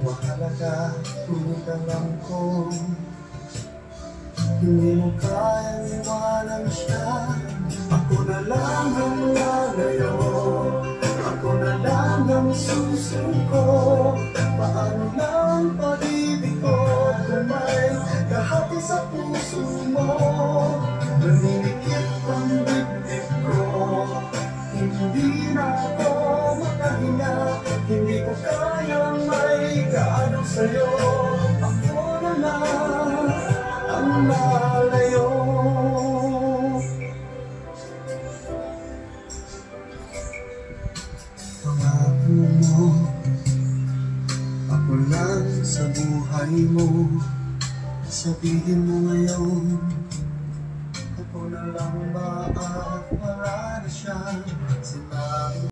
mahalaga, ngunit alam ko hindi mo kayang iwanan siya. Ako na lang ang lalayo, ako na lang ang susuko. Paano lang pag-ibig ko kung may kahati sa puso mo? Naninikip ang dibdib ko, hindi na ako makahinga. Hindi ko kayang may kaano sa'yo. Ako na lang ang lalayo. Pangako mo, ako lang sa buhay mo. Sabihin mo ngayon, ako na lang ba at wala na siya? Sinabi